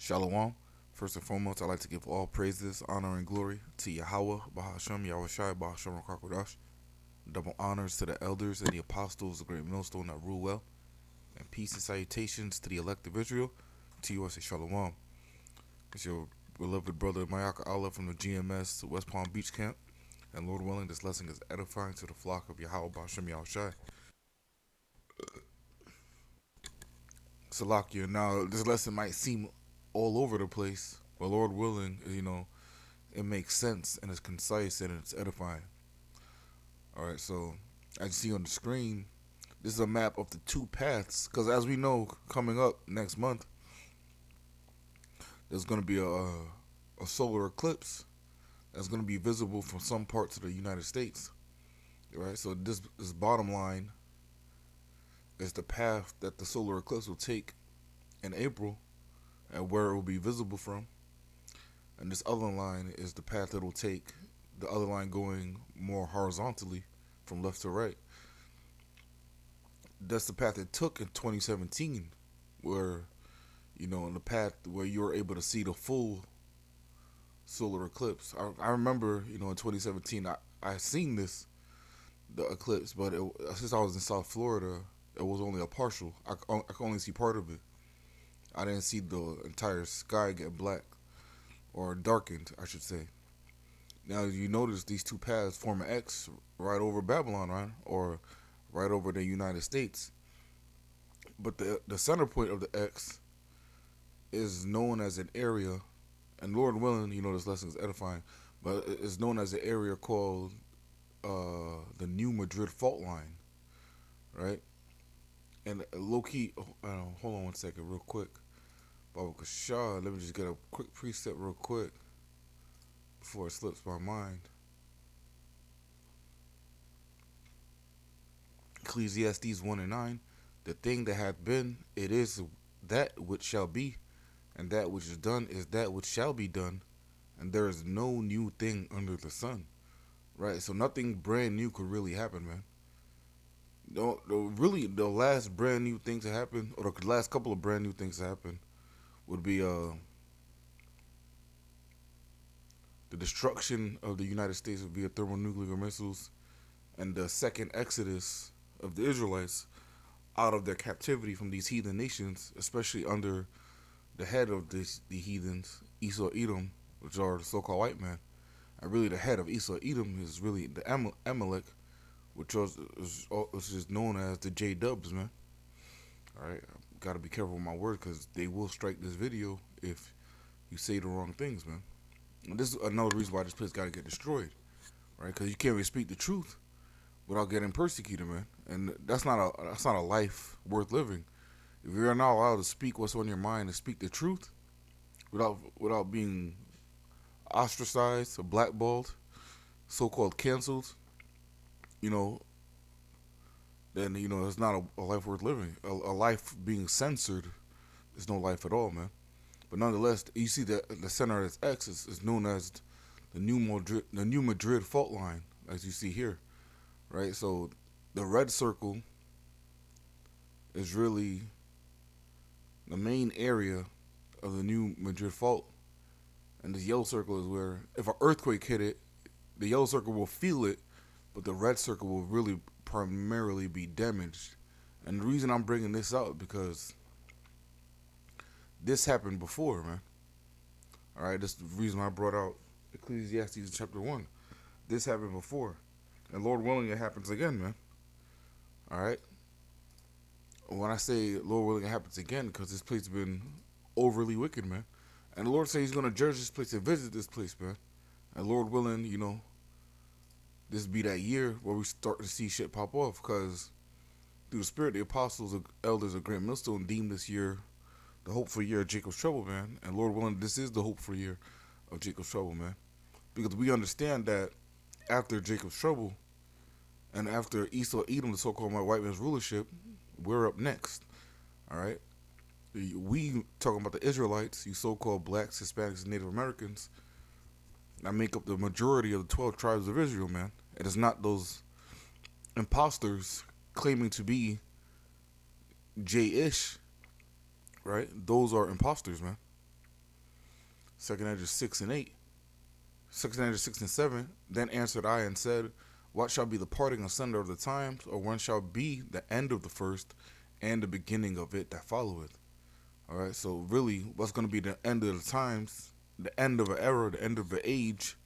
Shalom. First and foremost, I'd like to give all praises, honor, and glory to Yahweh, Bahashem, Yahushai, Bahashem, Rakakwadash. Double honors to the elders and the apostles, the great millstone that rule well. And peace and salutations to the elect of Israel. To you, I say Shalom. It's your beloved brother, Mayaka Allah from the GMS West Palm Beach camp. And Lord willing, this lesson is edifying to the flock of Yahweh, Bahashem, Yahushai. Salakia. Now, this lesson might seem all over the place, but Lord willing, it makes sense and it's concise and it's edifying. Alright, so as you see on the screen, this is a map of the two paths, because as we know, coming up next month, there's going to be a solar eclipse that's going to be visible from some parts of the United States. Right, so this bottom line is the path that the solar eclipse will take in April and where it will be visible from. And this other line is the path that will take, the other line going more horizontally from left to right. That's the path it took in 2017, where, in the path where you were able to see the full solar eclipse. I remember, in 2017, I seen the eclipse, but since I was in South Florida, it was only a partial. I could only see part of it. I didn't see the entire sky get black, or darkened, I should say. Now, you notice these two paths form an X right over Babylon, right? Or right over the United States. But the center point of the X is known as an area, and Lord willing, this lesson is edifying, but it's known as an area called the New Madrid Fault Line, right? And low key, hold on one second, real quick. Baba Kashah, let me just get a quick precept real quick before it slips my mind. Ecclesiastes 1:9, the thing that hath been, it is that which shall be, and that which is done is that which shall be done, and there is no new thing under the sun. Right? So nothing brand new could really happen, man. The last brand new thing to happen, or the last couple of brand new things to happen, would be the destruction of the United States via thermonuclear missiles, and the second exodus of the Israelites out of their captivity from these heathen nations, especially under the head of the heathens, Esau Edom, which are the so-called white man. And really the head of Esau Edom is really the Amalek, which is known as the J-Dubs, man. Alright, gotta be careful with my words, because they will strike this video if you say the wrong things, man. And this is another reason why this place gotta get destroyed, right? Because you can't really speak the truth without getting persecuted, man. And that's not a life worth living. If you're not allowed to speak what's on your mind and speak the truth without being ostracized or blackballed, so-called canceled, then it's not a life worth living. A life being censored is no life at all, man. But nonetheless, you see that the center of this X is known as the New Madrid Fault Line, as you see here, right? So the red circle is really the main area of the New Madrid Fault, and this yellow circle is where, if an earthquake hit it, the yellow circle will feel it, but the red circle will really primarily be damaged. And the reason I'm bringing this out, because this happened before, man. Alright, that's the reason I brought out Ecclesiastes chapter 1. This happened before, and Lord willing, it happens again, man. Alright? When I say Lord willing, it happens again, because this place has been overly wicked, man. And the Lord says he's going to judge this place and visit this place, man. And Lord willing, this be that year where we start to see shit pop off, because through the spirit, the apostles, the elders of Great Millstone deemed this year the hopeful year of Jacob's trouble, man. And Lord willing, this is the hopeful year of Jacob's trouble, man. Because we understand that after Jacob's trouble, and after Esau Edom, the so-called white man's rulership, we're up next. Alright? We talking about the Israelites, you so-called blacks, Hispanics, and Native Americans, that make up the majority of the 12 tribes of Israel, man. It is not those imposters claiming to be J-ish, right? Those are imposters, man. Second Ezra 6 and 8. Second Ezra 6 and 7. Then answered I and said, what shall be the parting asunder of the times, or when shall be the end of the first, and the beginning of it that followeth? All right, so really, what's going to be the end of the times, the end of an era, the end of an age,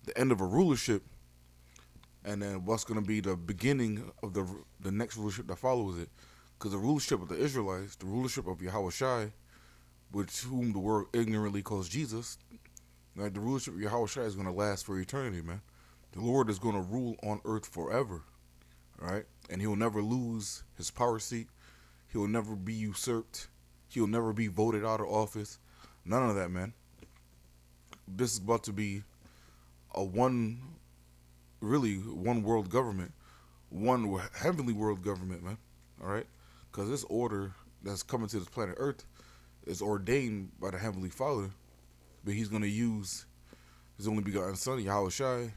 the end of a rulership, and then what's going to be the beginning of the next rulership that follows it? Because the rulership of the Israelites, the rulership of Yahushai, which whom the world ignorantly calls Jesus, right? The rulership of Yahushai is going to last for eternity, man. The Lord is going to rule on earth forever, right? And He will never lose His power seat. He will never be usurped. He will never be voted out of office. None of that, man. This is about to be a one world government, one heavenly world government, man. All right, because this order that's coming to this planet Earth is ordained by the Heavenly Father, but He's going to use His only begotten Son, Yahushai,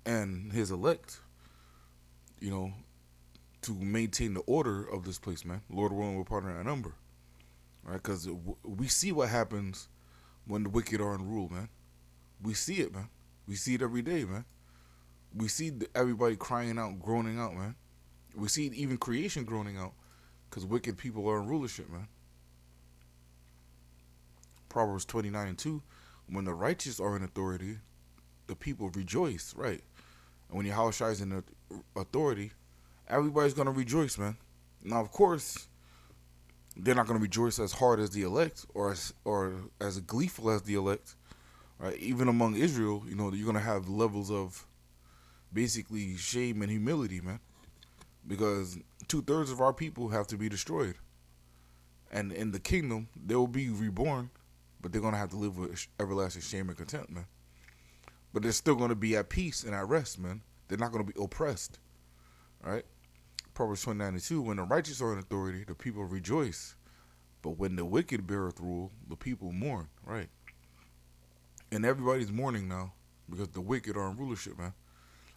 and His elect, you know, to maintain the order of this place, man. Lord willing, we're part of that number, right? Because we see what happens when the wicked are in rule, man. We see it, man. We see it every day, man. We see everybody crying out, groaning out, man. We see even creation groaning out because wicked people are in rulership, man. Proverbs 29 and 2, when the righteous are in authority, the people rejoice, right? And when Yahushua is in authority, everybody's going to rejoice, man. Now, of course, they're not going to rejoice as hard as the elect or as gleeful as the elect, right? Even among Israel, you know, you're going to have levels of basically shame and humility, man. Because 2/3 of our people have to be destroyed. And in the kingdom, they will be reborn, but they're going to have to live with everlasting shame and contempt, man. But they're still going to be at peace and at rest, man. They're not going to be oppressed, right? Proverbs 29 and 2, when the righteous are in authority, the people rejoice. But when the wicked beareth rule, the people mourn, right? And everybody's mourning now because the wicked are in rulership, man.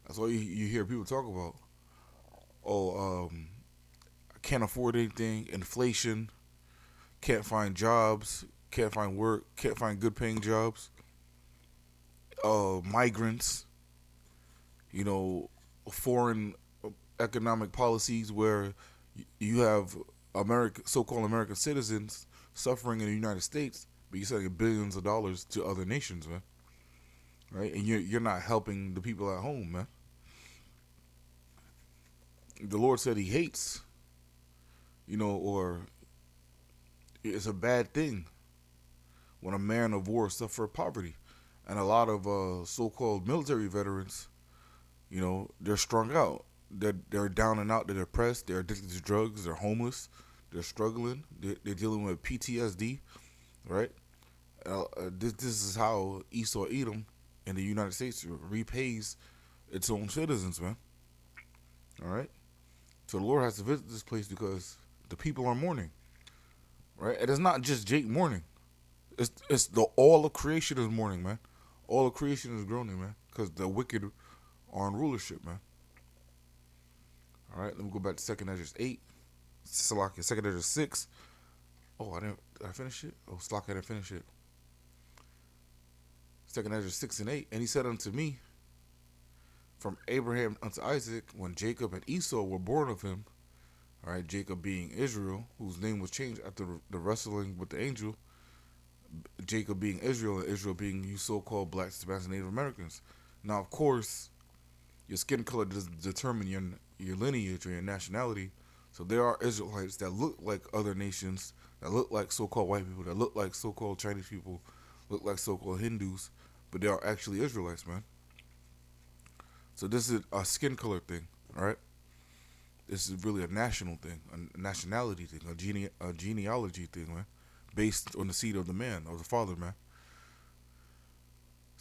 That's all you hear people talk about. Oh, I can't afford anything, inflation, can't find jobs, can't find work, can't find good paying jobs, migrants, you know, foreign economic policies where you have so-called American citizens suffering in the United States, but you're sending billions of dollars to other nations, man. Right? And you're not helping the people at home, man. The Lord said He hates, you know, or it's a bad thing when a man of war suffers poverty. And a lot of so-called military veterans, you know, they're strung out. They're down and out. They're depressed. They're addicted to drugs. They're homeless. They're struggling. They're dealing with PTSD, right? This is how Esau Edom in the United States repays its own citizens, man. All right? So the Lord has to visit this place because the people are mourning, right? And it's not just Jake mourning. It's all of creation is mourning, man. All of creation is groaning, man, because the wicked are in rulership, man. All right, let me go back to 2nd Ezra 8. Salakia, 2nd Ezra 6. Oh, did I finish it? Oh, Salakia, I didn't finish it. 2nd Ezra 6 and 8. And he said unto me, from Abraham unto Isaac, when Jacob and Esau were born of him, all right, Jacob being Israel, whose name was changed after the wrestling with the angel, Jacob being Israel, and Israel being you so-called black, Hispanics, and Native Americans. Now, of course, your skin color does determine your lineage or your nationality. So there are Israelites that look like other nations, that look like so-called white people, that look like so-called Chinese people, look like so-called Hindus, but they are actually Israelites, man. So this is a skin color thing, all right? This is really a national thing, a nationality thing, a genealogy thing, man, based on the seed of the man, of the father, man.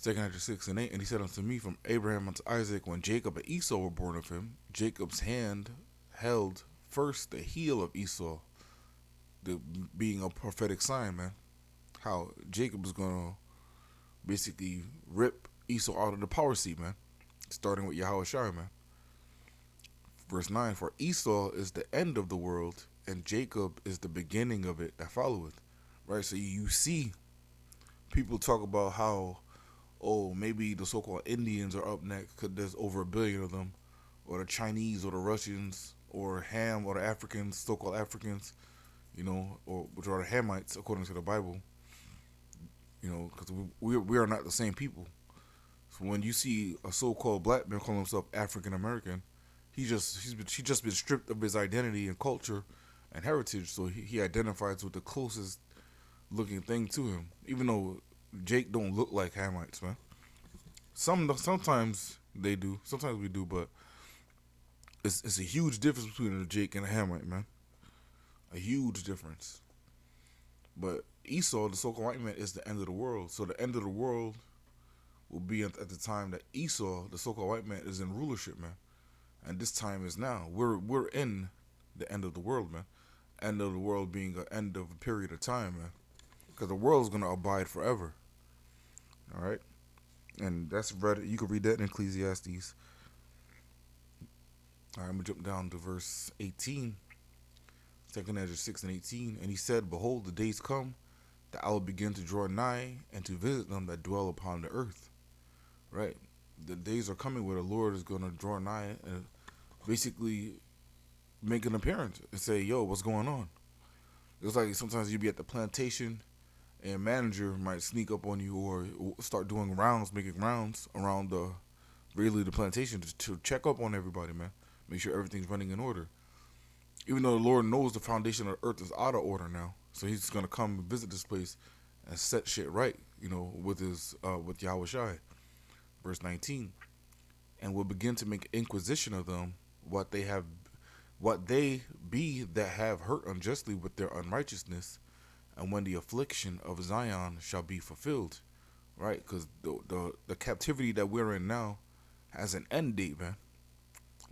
2nd Ezra 6 and 8, and he said unto me, from Abraham unto Isaac, when Jacob and Esau were born of him, Jacob's hand held first the heel of Esau, being a prophetic sign, man. How Jacob was going to basically rip Esau out of the power seat, man. Starting with Yahushua, man. Verse 9, for Esau is the end of the world, and Jacob is the beginning of it that followeth. Right, so you see people talk about how, oh, maybe the so-called Indians are up next because there's over 1 billion of them, or the Chinese or the Russians or Ham or the Africans, so-called Africans, or which are the Hamites according to the Bible, because we are not the same people. So when you see a so-called black man calling himself African American, he's just been stripped of his identity and culture and heritage, so he identifies with the closest looking thing to him. Even though Jake don't look like Hamites, man. Sometimes they do, sometimes we do, but it's a huge difference between a Jake and a Hamite, man. A huge difference. But Esau, the so-called white man, is the end of the world. So the end of the world will be at the time that Esau, the so-called white man, is in rulership, man. And this time is now. We're in the end of the world, man. End of the world being an end of a period of time, man. Because the world's gonna abide forever. All right, and that's read. You can read that in Ecclesiastes. All right, I'm gonna jump down to verse 18. Second Ezra 6:18, and he said, "Behold, the days come that I will begin to draw nigh and to visit them that dwell upon the earth." Right, the days are coming where the Lord is gonna draw nigh and basically make an appearance and say, "Yo, what's going on?" It's like sometimes you be at the plantation and manager might sneak up on you or start doing rounds, making rounds around the plantation to check up on everybody, man. Make sure everything's running in order. Even though the Lord knows the foundation of the earth is out of order now, so He's gonna come and visit this place and set shit right, with with Yahweh Shai. Verse 19, and will begin to make inquisition of them what they be that have hurt unjustly with their unrighteousness, and when the affliction of Zion shall be fulfilled, right? Because the captivity that we're in now has an end date, man.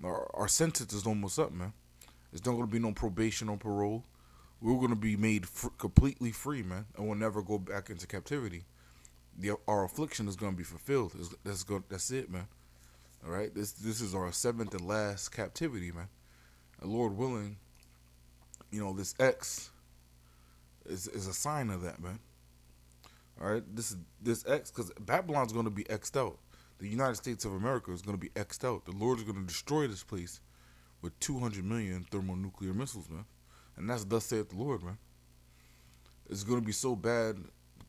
Our sentence is almost up, man. There's not going to be no probation or parole. We're going to be made completely free, man, and we'll never go back into captivity. Our affliction is going to be fulfilled. That's it, man. All right, this is our seventh and last captivity, man. And Lord willing, this X is a sign of that, man. All right, this X, because Babylon's going to be X'd out. The United States of America is going to be X'd out. The Lord is going to destroy this place with 200 million thermonuclear missiles, man. And that's thus saith the Lord, man. It's going to be so bad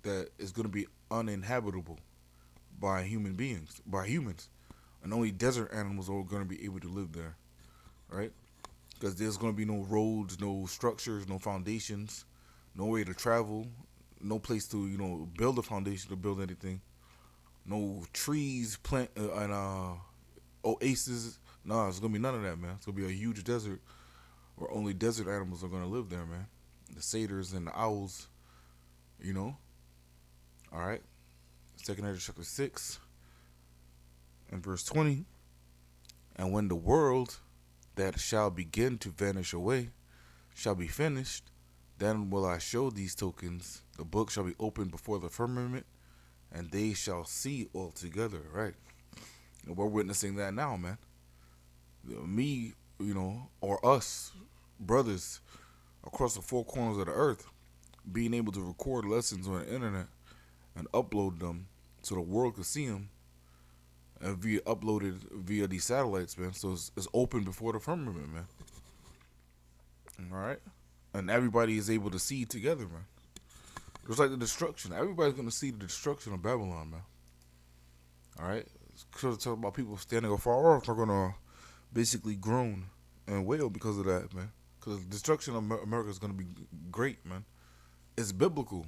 that it's going to be uninhabitable by humans. And only desert animals are going to be able to live there, right? Because there's going to be no roads, no structures, no foundations, no way to travel, no place to, build a foundation to build anything. No trees, plant, and oases. Nah, it's going to be none of that, man. It's going to be a huge desert where only desert animals are going to live there, man. The satyrs and the owls, All right. 2 Ezra chapter 6 and verse 20. And when the world that shall begin to vanish away shall be finished, then will I show these tokens. The book shall be opened before the firmament, and they shall see altogether, right? And we're witnessing that now, man. Me, or us, brothers, across the four corners of the earth, being able to record lessons on the internet and upload them so the world could see them and be uploaded via these satellites, man. So it's open before the firmament, man. All right? And everybody is able to see together, man. It's like the destruction. Everybody's going to see the destruction of Babylon, man. All right? Because talk about people standing afar off are going to basically groan and wail because of that, man. Because the destruction of America is going to be great, man. It's biblical.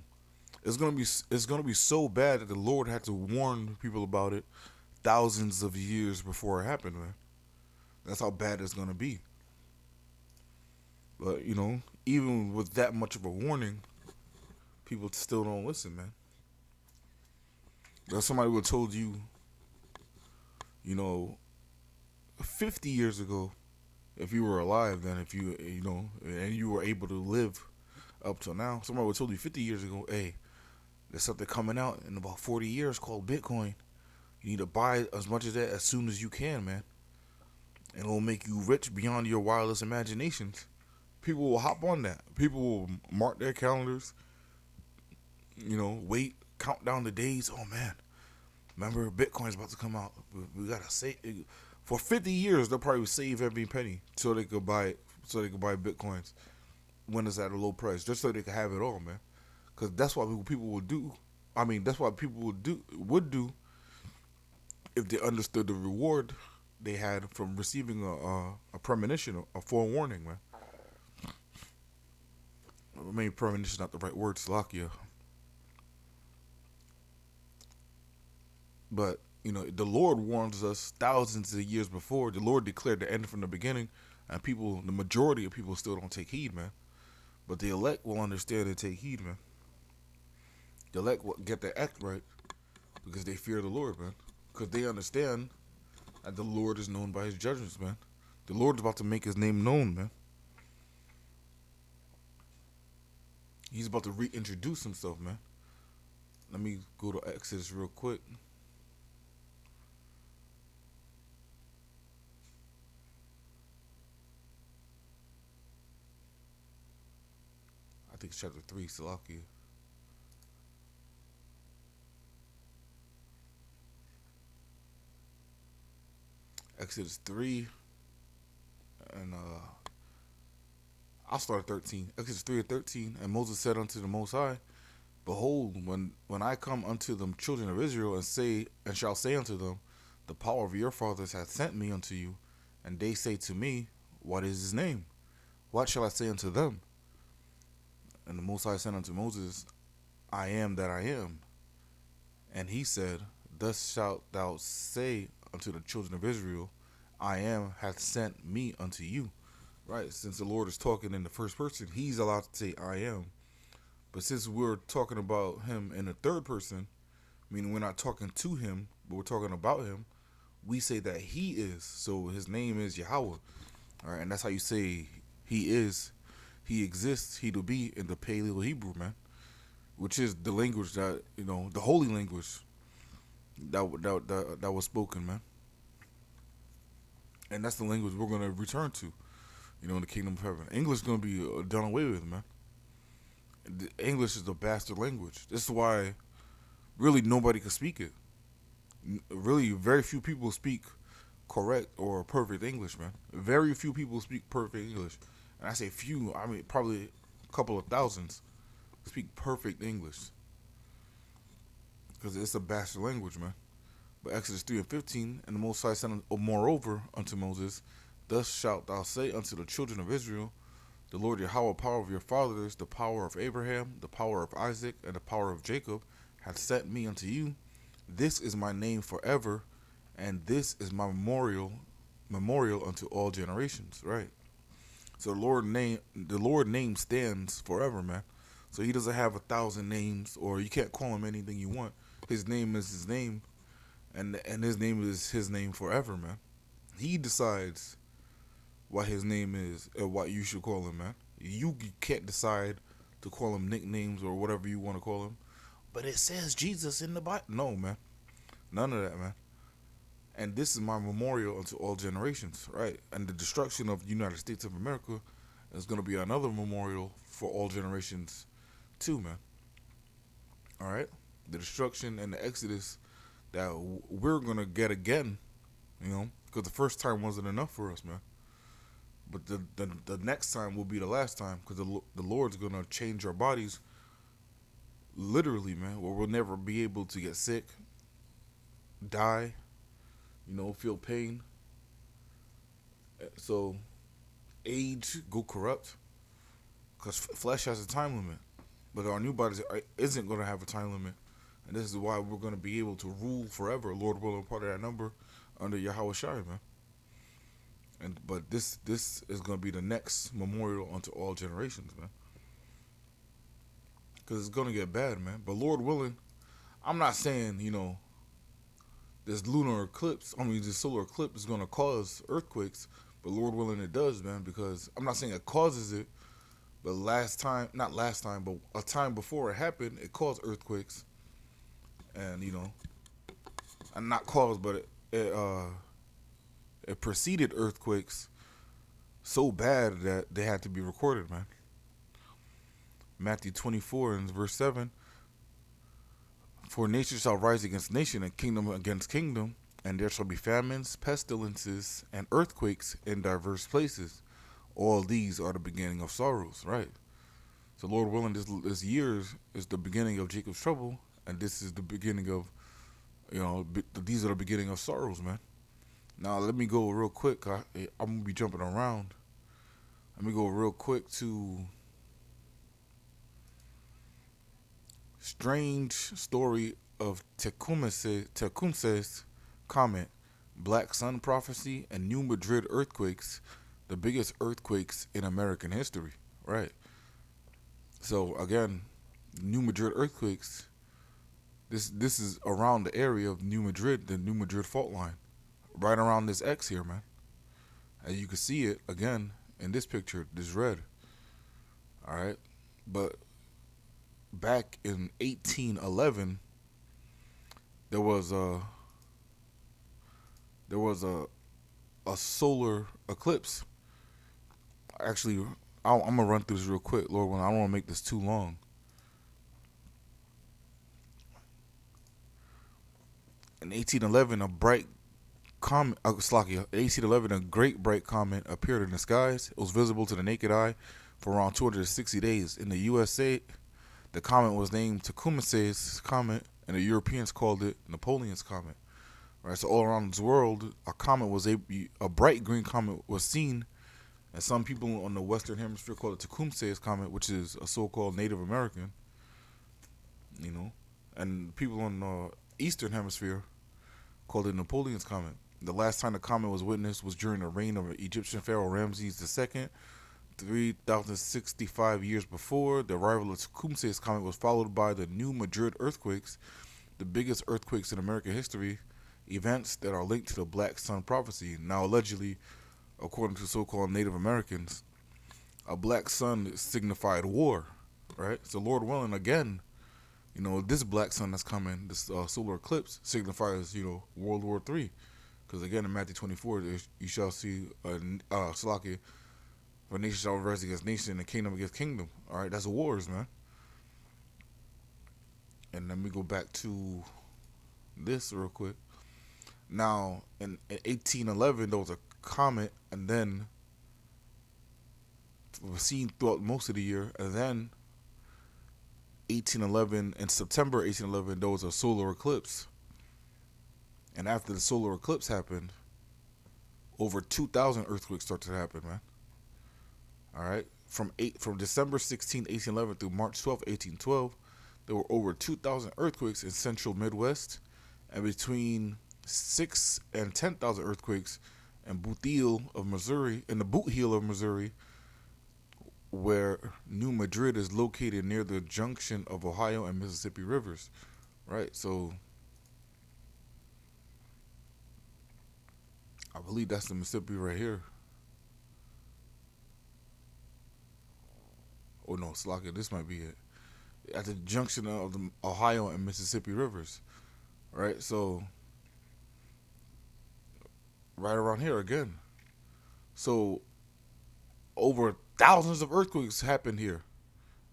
It's gonna be so bad that the Lord had to warn people about it thousands of years before it happened, man. That's how bad it's gonna be. But even with that much of a warning, people still don't listen, man. If somebody would have told you, 50 years ago, if you were alive then, if you and you were able to live up till now, somebody would have told you 50 years ago, hey, there's something coming out in about 40 years called Bitcoin. You need to buy as much of that as soon as you can, man. And it will make you rich beyond your wildest imaginations. People will hop on that. People will mark their calendars, wait count down the days. Oh man, remember Bitcoin's about to come out. We gotta save. For 50 years, they'll probably save every penny so they could buy it, so they could buy Bitcoins when it's at a low price, just so they could have it all, man. Because that's what people would do. I mean, that's what people would do if they understood the reward they had from receiving a premonition, a forewarning, man. I mean, premonition is not the right word, Slovakia. But, the Lord warns us thousands of years before. The Lord declared the end from the beginning, and the majority of people still don't take heed, man. But the elect will understand and take heed, man. The elect will get their act right because they fear the Lord, man. Because they understand that the Lord is known by his judgments, man. The Lord is about to make his name known, man. He's about to reintroduce himself, man. Let me go to Exodus real quick. I think it's chapter 3, Salakia. Exodus 3, and I'll start at 13. Exodus 3 and 13. And Moses said unto the Most High, Behold, when I come unto the children of Israel, and shall say unto them, The power of your fathers hath sent me unto you, and they say to me, What is his name? What shall I say unto them? And the Most High said unto Moses, I am that I am. And he said, Thus shalt thou say unto the children of Israel, I am hath sent me unto you. Right, since the Lord is talking in the first person, he's allowed to say I am. But since we're talking about him in the third person, meaning we're not talking to him, but we're talking about him, we say that he is. So his name is Yahweh. All right, and that's how you say he is, he exists, he to be in the Paleo Hebrew, man, which is the language that, the holy language that was spoken, man. And that's the language we're going to return to, in the kingdom of heaven. English is going to be done away with, man. English is a bastard language. This is why really nobody can speak it. Really, very few people speak correct or perfect English, man. Very few people speak perfect English. And I say few, I mean probably a couple of thousands speak perfect English. Because it's a bastard language, man. But Exodus 3 and 15, and the Most High said, Moreover unto Moses, Thus shalt thou say unto the children of Israel, The Lord Yahweh, power of your fathers, the power of Abraham, the power of Isaac, and the power of Jacob, hath sent me unto you. This is my name forever, and this is my memorial unto all generations. Right. So the Lord name stands forever, man. So he doesn't have 1,000 names, or you can't call him anything you want. His name is his name, and his name is his name forever, man. He decides what his name is and what you should call him, man. You can't decide to call him nicknames or whatever you want to call him. But it says Jesus in the Bible. No, man. None of that, man. And this is my memorial unto all generations, right? And the destruction of the United States of America is going to be another memorial for all generations too, man. All right? The destruction and the exodus that we're going to get again, because the first time wasn't enough for us, man. But the next time will be the last time, because the Lord's going to change our bodies literally, man, where we'll never be able to get sick, die, feel pain. So age, go corrupt, because flesh has a time limit. But our new bodies isn't going to have a time limit. And this is why we're going to be able to rule forever, Lord willing, part of that number, under Yahweh Shai, man. But this is going to be the next memorial unto all generations, man. Because it's going to get bad, man. But Lord willing, I'm not saying, this this solar eclipse is going to cause earthquakes. But Lord willing, it does, man. Because I'm not saying it causes it. But not last time, but a time before it happened, it caused earthquakes. And, and not caused, but it preceded earthquakes so bad that they had to be recorded, man. Matthew 24 and verse 7. For nation shall rise against nation, and kingdom against kingdom, and there shall be famines, pestilences, and earthquakes in diverse places. All these are the beginning of sorrows, right? So, Lord willing, this year is the beginning of Jacob's trouble, and this is the beginning of, these are the beginning of sorrows, man. Now, let me go real quick. I'm going to be jumping around. Let me go real quick to strange story of Tecumseh's comet, Black Sun prophecy, and New Madrid earthquakes, the biggest earthquakes in American history. Right. So again, New Madrid earthquakes. This is around the area of New Madrid, the New Madrid fault line, right around this X here, man. As you can see it again in this picture, this red. All right, but back in 1811, there was a solar eclipse. Actually, I'm gonna run through this real quick, Lord. I don't want to make this too long. In 1811, a bright comet, 1811, a great bright comet appeared in the skies. It was visible to the naked eye for around 260 days. In the USA, the comet was named Tecumseh's comet, and the Europeans called it Napoleon's comet. Right, so all around the world, a bright green comet was seen, and some people on the Western Hemisphere call it Tecumseh's comet, which is a so-called Native American. And people on the Eastern Hemisphere called it Napoleon's comet. The last time the comet was witnessed was during the reign of Egyptian Pharaoh Ramses II, 3,065 years before. The arrival of Tecumseh's comet was followed by the New Madrid earthquakes, the biggest earthquakes in American history, events that are linked to the Black Sun prophecy. Now, allegedly, according to so-called Native Americans, a black sun signified war, right? So, Lord willing, again, this black sun that's coming, this solar eclipse, signifies, World War III. Because again, in Matthew 24, you shall see Salaki, for nation shall rise against nation, and kingdom against kingdom. All right, that's wars, man. And let me go back to this real quick. Now, in 1811, there was a comet, and then it was seen throughout most of the year, and then 1811, in September 1811, there was a solar eclipse. And after the solar eclipse happened, over 2,000 earthquakes started to happen, man. All right, from December 16, 1811 through March 12, 1812, there were over 2,000 earthquakes in central Midwest, and between 6 and 10,000 earthquakes in Boot Heel of Missouri, where New Madrid is located near the junction of Ohio and Mississippi rivers. Right, so I believe that's the Mississippi right here. Oh no, Slaka, this might be it. At the junction of the Ohio and Mississippi rivers. Right, so right around here again. So over thousands of earthquakes happened here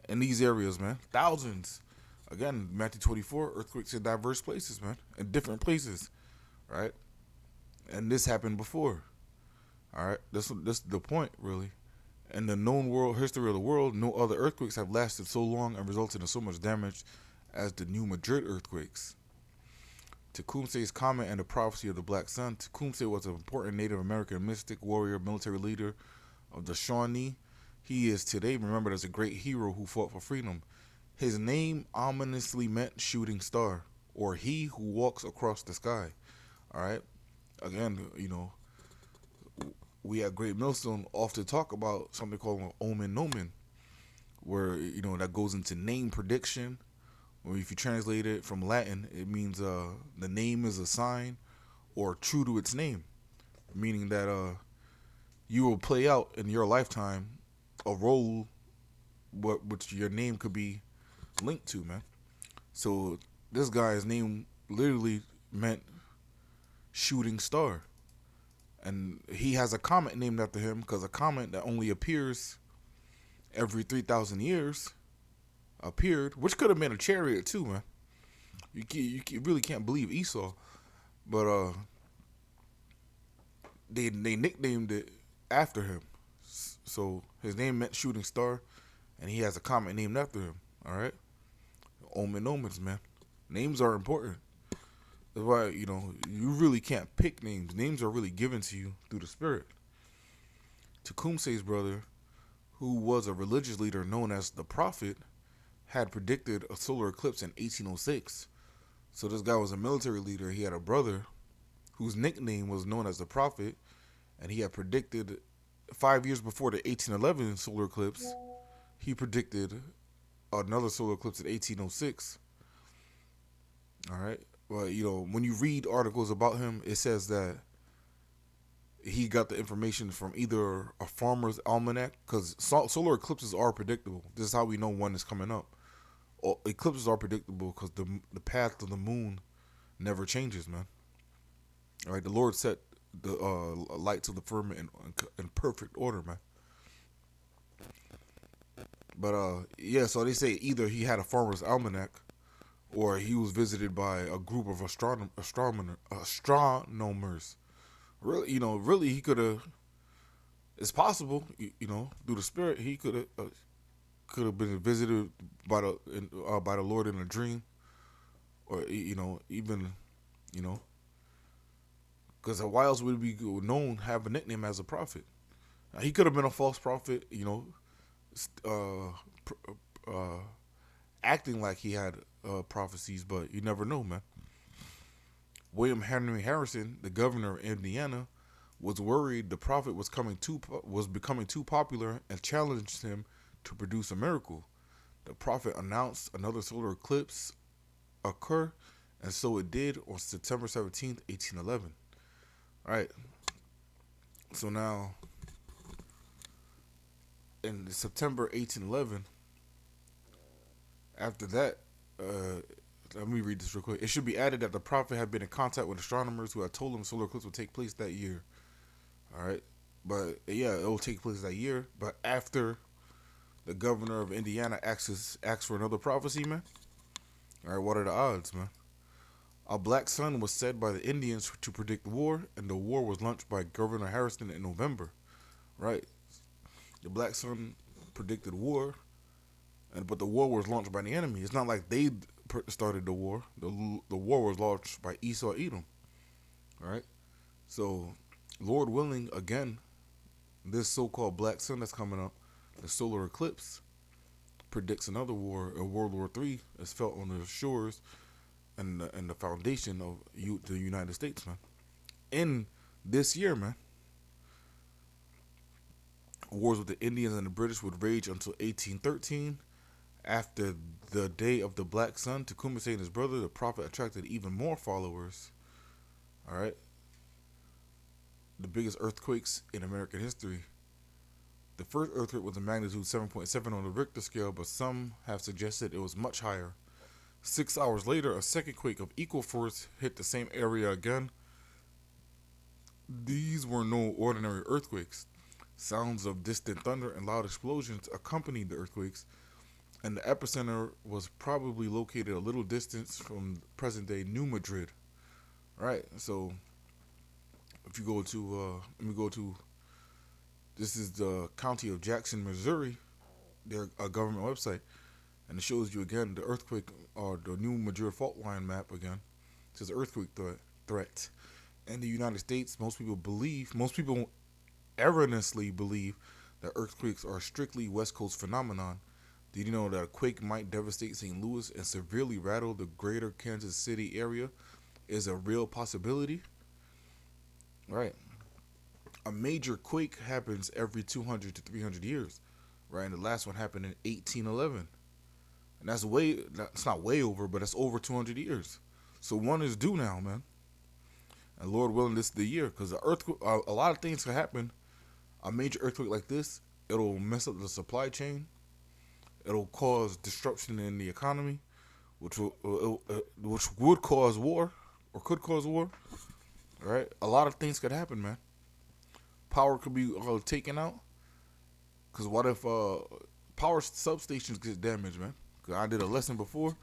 in these areas, man. Thousands. Again, Matthew 24, earthquakes in diverse places, man. In different places. Right? And this happened before. All right? This is the point, really. In the known world history of the world, no other earthquakes have lasted so long and resulted in so much damage as the New Madrid earthquakes. Tecumseh's comet and the prophecy of the Black Sun. Tecumseh was an important Native American mystic, warrior, military leader of the Shawnee. He is today remembered as a great hero who fought for freedom. His name ominously meant shooting star, or he who walks across the sky. All right? Again, we at Great Millstone often talk about something called an omen nomen, where, that goes into name prediction. Or if you translate it from Latin, it means the name is a sign or true to its name, meaning that you will play out in your lifetime a role which your name could be linked to, man. So this guy's name literally meant shooting star. And he has a comet named after him because a comet that only appears every 3,000 years appeared, which could have been a chariot too, man. really can't believe Esau, but they nicknamed it after him. So his name meant shooting star, and he has a comet named after him. All right, omens, man. Names are important. That's why you really can't pick names. Names are really given to you through the spirit. Tecumseh's brother, who was a religious leader known as the Prophet, had predicted a solar eclipse in 1806. So this guy was a military leader. He had a brother whose nickname was known as the Prophet, and he had predicted 5 years before the 1811 solar eclipse. He predicted another solar eclipse in 1806. All right. Well, when you read articles about him, it says that he got the information from either a farmer's almanac, because solar eclipses are predictable. This is how we know one is coming up. Eclipses are predictable because the path of the moon never changes, man. All right, the Lord set the lights of the firmament in perfect order, man. But yeah, so they say either he had a farmer's almanac or he was visited by a group of astronomers. Really, really, he could have. It's possible, through the spirit, he could have been visited by the Lord in a dream, or even you know, because why else would he be known have a nickname as a prophet? He could have been a false prophet, uh, uh, acting like he had prophecies, but you never know, man. William Henry Harrison, the governor of Indiana, was worried the prophet was becoming too popular and challenged him to produce a miracle. The prophet announced another solar eclipse occur, and so it did on September 17th, 1811. All right. So now, in September 1811, after that, let me read this real quick. It should be added that the prophet had been in contact with astronomers who had told him the solar eclipse would take place that year. All right. But yeah, it will take place that year. But after the governor of Indiana asks for another prophecy, man. All right, what are the odds, man? A black sun was said by the Indians to predict war, and the war was launched by Governor Harrison in November. Right. The black sun predicted war, but the war was launched by the enemy. It's not like they started the war. The war was launched by Esau Edom. All right. So, Lord willing, again, this so-called black sun that's coming up, the solar eclipse, predicts another war. A World War III is felt on the shores and the foundation of the United States, man. In this year, man, wars with the Indians and the British would rage until 1813. After the day of the Black Sun, Tecumseh and his brother, the prophet, attracted even more followers. All right. The biggest earthquakes in American history. The first earthquake was a magnitude 7.7 on the Richter scale, but some have suggested it was much higher. 6 hours later, a second quake of equal force hit the same area again. These were no ordinary earthquakes. Sounds of distant thunder and loud explosions accompanied the earthquakes, and the epicenter was probably located a little distance from present-day New Madrid. Right. So, if you go to, let me go to. This is the county of Jackson, Missouri. Their government website, and it shows you again the earthquake or the New Madrid fault line map again. It says earthquake threat. In the United States, most people erroneously believe that earthquakes are a strictly West Coast phenomenon. Did you know that a quake might devastate St. Louis and severely rattle the greater Kansas City area is a real possibility? Right. A major quake happens every 200 to 300 years. Right, and the last one happened in 1811. And that's not way over, but that's over 200 years. So one is due now, man. And Lord willing, this is the year, because a lot of things can happen. A major earthquake like this, it'll mess up the supply chain. It'll cause disruption in the economy, which would cause war or could cause war. Right? A lot of things could happen, man. Power could be taken out. Because what if power substations get damaged, man? Cause I did a lesson before.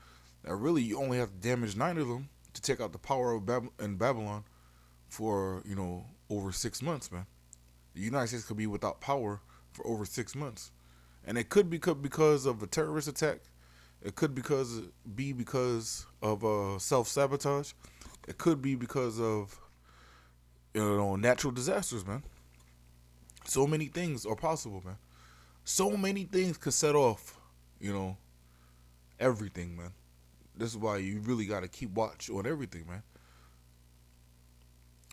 Now, really, you only have to damage 9 of them to take out the power of in Babylon for, over 6 months, man. The United States could be without power for over 6 months. And it could be because of a terrorist attack. It could be because of self sabotage. It could be because of natural disasters, man. So many things are possible, man. So many things could set off, you know, everything, man. This is why you really got to keep watch on everything, man.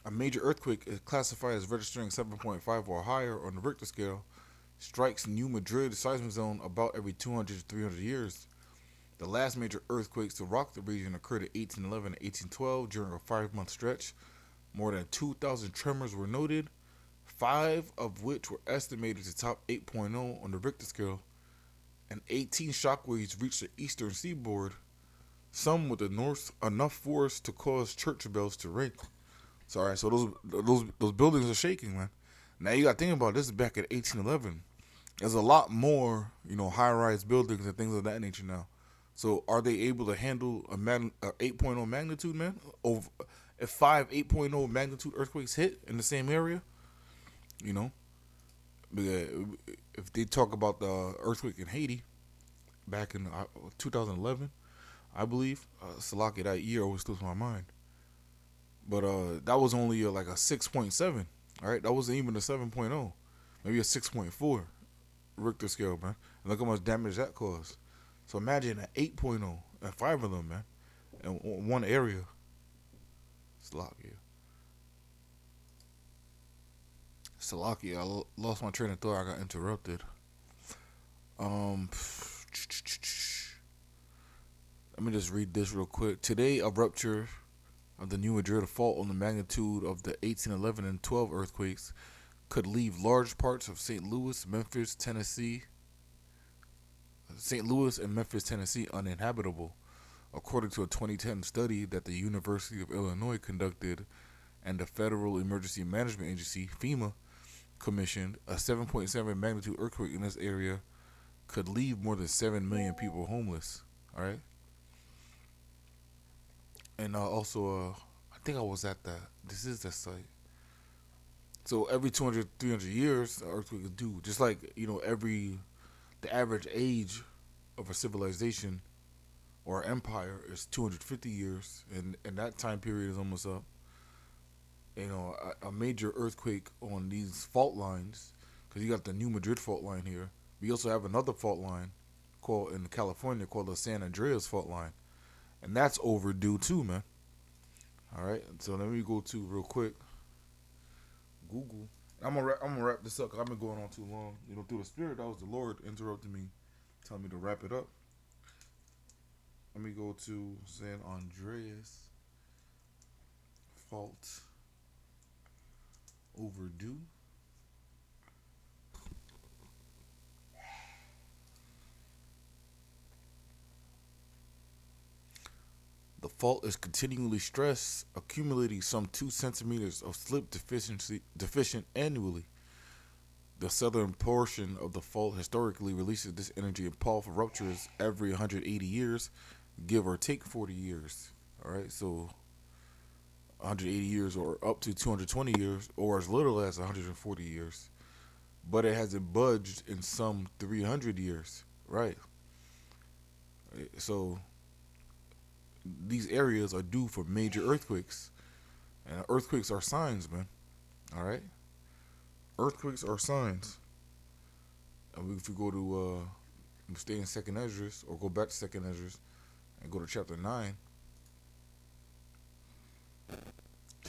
A major earthquake is classified as registering 7.5 or higher on the Richter scale. Strikes New Madrid seismic zone about every 200 to 300 years. The last major earthquakes to rock the region occurred in 1811 and 1812 during a 5-month stretch. More than 2,000 tremors were noted, 5 of which were estimated to top 8.0 on the Richter scale, and 18 shockwaves reached the eastern seaboard, some with enough force to cause church bells to ring. So, all right, so those buildings are shaking, man. Now you got to think about this is back in 1811. There's a lot more, high-rise buildings and things of that nature now. So are they able to handle a 8.0 magnitude, man? If 8.0 magnitude earthquakes hit in the same area, you know, if they talk about the earthquake in Haiti back in 2011, I believe, Salaki, that year always slips my mind. But that was only like a 6.7, all right? That wasn't even a 7.0, maybe a 6.4 Richter scale, man. And look how much damage that caused. So imagine an 8.0 and 5 of them, man, in one area. Salakia, I lost my train of thought. I got interrupted. Let me just read this real quick. Today, a rupture of the New Madrid fault on the magnitude of the 1811 and 12 earthquakes could leave large parts of St. Louis and Memphis, Tennessee uninhabitable, according to a 2010 study that the University of Illinois conducted and the Federal Emergency Management Agency, FEMA, commissioned. A 7.7 magnitude earthquake in this area could leave more than 7 million people homeless. All right? And also, I think I was at this is the site. So every 200, 300 years, the earthquake is due. Just like, the average age of a civilization or empire is 250 years, and that time period is almost up. A major earthquake on these fault lines, because you got the New Madrid fault line here. We also have another fault line in California called the San Andreas fault line, and that's overdue too, man. All right, so let me go to real quick Google. I'm gonna wrap this up because I've been going on too long. Through the Spirit, that was the Lord interrupting me, telling me to wrap it up. Let me go to San Andreas fault overdue. The fault is continually stressed, accumulating some 2 centimeters of slip deficient annually. The southern portion of the fault historically releases this energy in powerful ruptures every 180 years, give or take 40 years. All right, so 180 years or up to 220 years or as little as 140 years. But it hasn't budged in some 300 years, right? So these areas are due for major earthquakes. And earthquakes are signs, man. All right? Earthquakes are signs. And if we go to, stay in 2nd Esdras, or go back to 2nd Esdras, and go to chapter 9,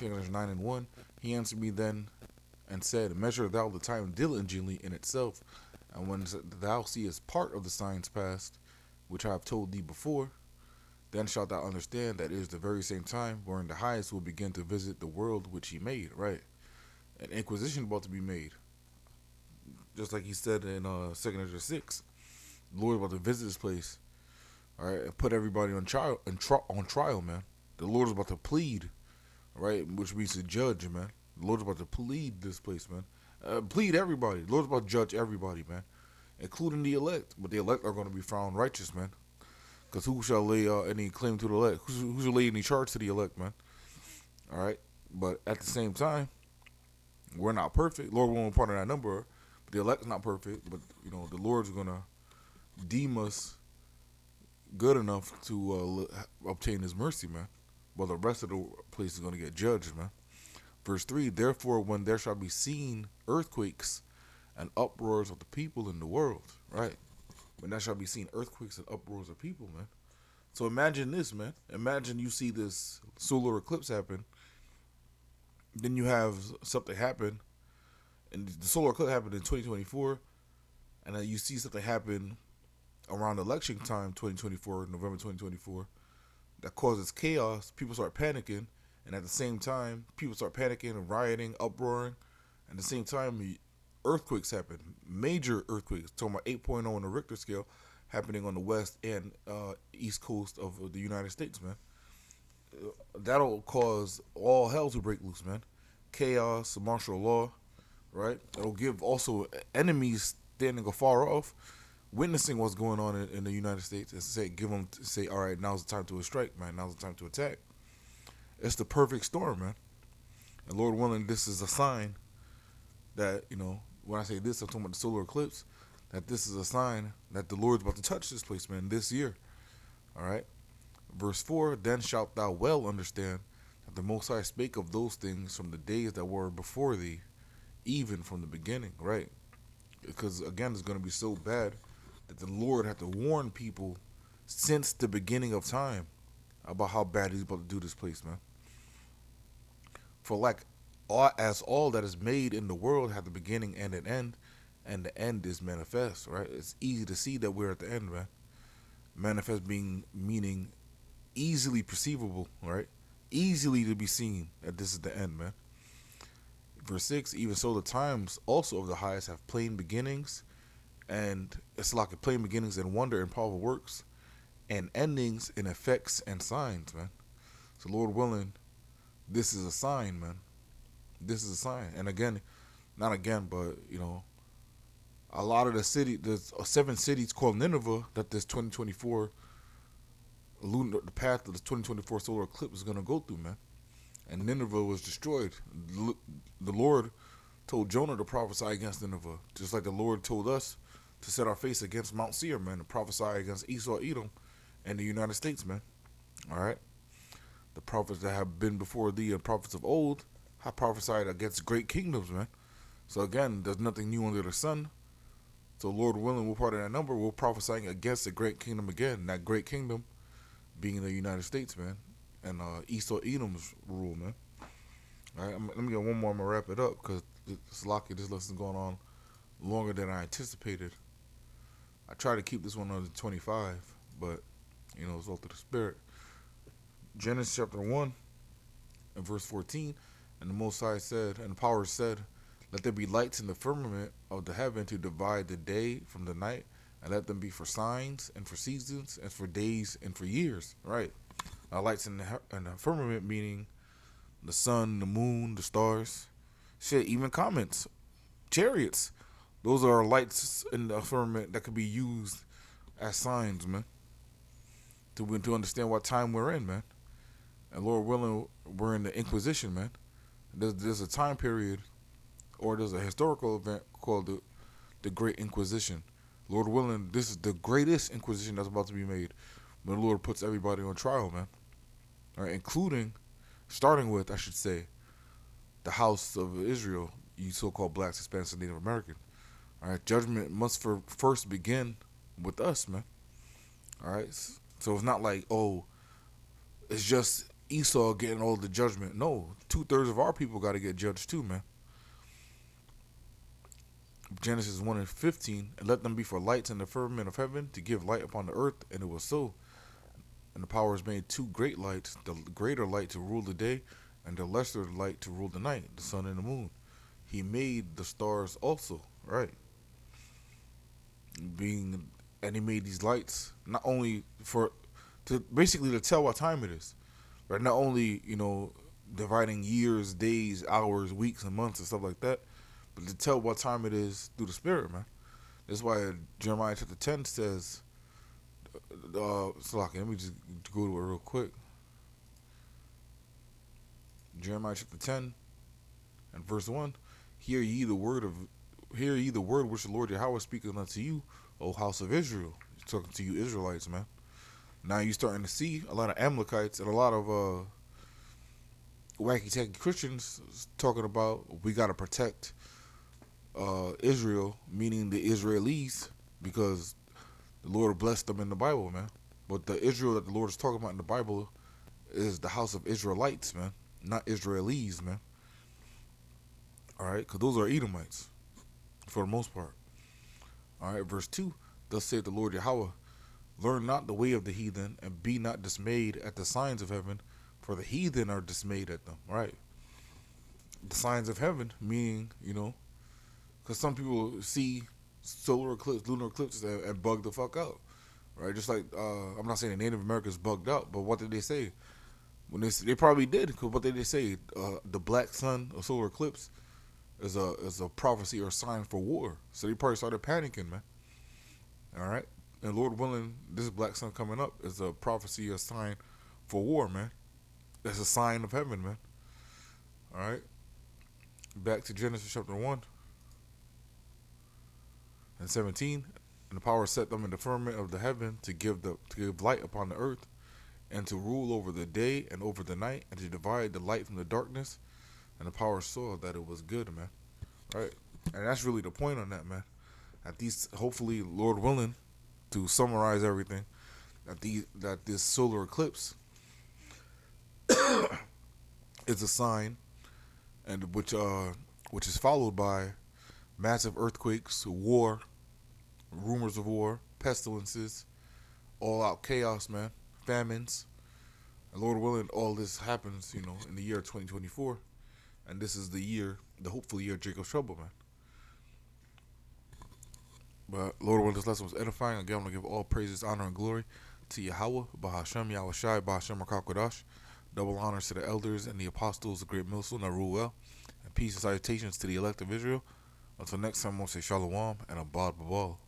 9 and 1, he answered me then and said, measure thou the time diligently in itself, and when thou seest part of the signs past, which I have told thee before, then shalt thou understand that it is the very same time wherein the highest will begin to visit the world which he made, right? An inquisition about to be made. Just like he said in 2nd Ezra 6, the Lord about to visit this place, all right, and put everybody on trial, man. The Lord is about to plead, right, which means to judge, man. The Lord is about to plead this place, man. Plead everybody. The Lord is about to judge everybody, man, including the elect. But the elect are going to be found righteous, man. Because who shall lay any claim to the elect? Who shall lay any charge to the elect, man? All right. But at the same time, we're not perfect. Lord won't part of that number. But the elect's not perfect. But the Lord's gonna deem us good enough to obtain His mercy, man. While the rest of the place is gonna get judged, man. Verse 3: Therefore, when there shall be seen earthquakes and uproars of the people in the world, right? When there shall be seen earthquakes and uproars of people, man. So imagine this, man. Imagine you see this solar eclipse happen. Then you have something happen, and the solar eclipse happened in 2024, and then you see something happen around election time, 2024, November 2024, that causes chaos. People start panicking, and at the same time, people start panicking and rioting, uproaring. At the same time, earthquakes happen, major earthquakes, talking about 8.0 on the Richter scale, happening on the west and east coast of the United States, man. That'll cause all hell to break loose, man. Chaos, martial law, right? It'll give also enemies standing afar off, witnessing what's going on in the United States, and say, all right, now's the time to strike, man. Now's the time to attack. It's the perfect storm, man. And Lord willing, this is a sign that, when I say this, I'm talking about the solar eclipse, that this is a sign that the Lord's about to touch this place, man, this year. All right? Verse 4, then shalt thou well understand that the Most High spake of those things from the days that were before thee, even from the beginning, right? Because, again, it's going to be so bad that the Lord had to warn people since the beginning of time about how bad He's about to do this place, man. For like as all that is made in the world have the beginning and an end, and the end is manifest, right? It's easy to see that we're at the end, man. Manifest meaning easily perceivable, right? Easily to be seen that this is the end, man. Verse 6, even so the times also of the highest have plain beginnings, and it's like a plain beginnings and wonder and powerful works, and endings in effects and signs, man. So Lord willing, this is a sign, man. This is a sign. And again, not again, but, a lot of there's 7 cities called Nineveh that this 2024, the path of the 2024 solar eclipse is going to go through, man. And Nineveh was destroyed. The Lord told Jonah to prophesy against Nineveh, just like the Lord told us to set our face against Mount Seir, man, to prophesy against Esau, Edom, and the United States, man. All right? The prophets that have been before thee and prophets of old have prophesied against great kingdoms, man. So again, there's nothing new under the sun. So Lord willing, we're part of that number. We're prophesying against the great kingdom again. That great kingdom being the United States, man. And Esau, Edom's rule, man. All right, let me get one more. I'm going to wrap it up because this lesson's going on longer than I anticipated. I tried to keep this one under 25, but, it's all through the Spirit. Genesis chapter 1 and verse 14, and the Most High said, and the power said, let there be lights in the firmament of the heaven to divide the day from the night, and let them be for signs and for seasons and for days and for years. Right? Lights in the firmament meaning the sun, the moon, the stars, shit, even comets, chariots. Those are lights in the firmament that could be used as signs, man, to understand what time we're in, man. And Lord willing, we're in the Inquisition, man. There's a time period, or there's a historical event called the Great Inquisition. Lord willing, this is the greatest Inquisition that's about to be made, when the Lord puts everybody on trial, man. All right, starting with, I should say, the house of Israel, you so-called blacks, Hispanics, and Native American. All right, judgment must first begin with us, man. All right, so it's not like, it's just Esau getting all the judgment. No, 2/3 of our people got to get judged too, man. Genesis 1 and 15, and let them be for lights in the firmament of heaven to give light upon the earth, and it was so. And the powers made 2 great lights, the greater light to rule the day, and the lesser light to rule the night, the sun and the moon. He made the stars also, right? And he made these lights not only to tell what time it is, right? Not only, dividing years, days, hours, weeks, and months and stuff like that, but to tell what time it is through the Spirit, man. That's why Jeremiah chapter 10 says, So let me just go to it real quick. Jeremiah chapter 10 and verse 1. Hear ye the word of Hear ye the word which the Lord Yahweh speaketh unto you, O house of Israel. He's talking to you Israelites, man. Now you starting to see a lot of Amalekites and a lot of wacky tacky Christians talking about we gotta protect Israel, meaning the Israelis, because the Lord blessed them in the Bible, man. But the Israel that the Lord is talking about in the Bible is the house of Israelites, man, not Israelis, man. All right, because those are Edomites for the most part. All right, verse 2. Thus saith the Lord Yahweh, learn not the way of the heathen, and be not dismayed at the signs of heaven, for the heathen are dismayed at them. All right, the signs of heaven, meaning, because some people see solar eclipse, lunar eclipses, and bug the fuck out. Right, just like I'm not saying the Native Americans bugged out, but what did they say? When they probably did, because what did they say? The black sun, a solar eclipse, is a prophecy or sign for war. So they probably started panicking, man. All right, and Lord willing, this black sun coming up is a prophecy, a sign for war, man. That's a sign of heaven, man. All right, back to Genesis chapter 1:17. And the power set them in the firmament of the heaven to give light upon the earth, and to rule over the day and over the night, and to divide the light from the darkness. And the power saw that it was good, man. Right, and that's really the point on that, man. At these, hopefully, Lord willing, to summarize everything, that this solar eclipse is a sign, and which is followed by massive earthquakes, war, rumors of war, pestilences, all out chaos, man, famines. And Lord willing, all this happens, in the year 2024, and this is the hopeful year of Jacob's trouble, man. But Lord willing, this lesson was edifying. Again, I'm gonna give all praises, honor, and glory to Yahweh, Bahashem, Yahweh Shai, Bahashem Rakakwadash. Double honors to the elders and the apostles, the great millstone that rule well. And peace and salutations to the elect of Israel. Until next time, I'm going to say Shalom and Abad Babal.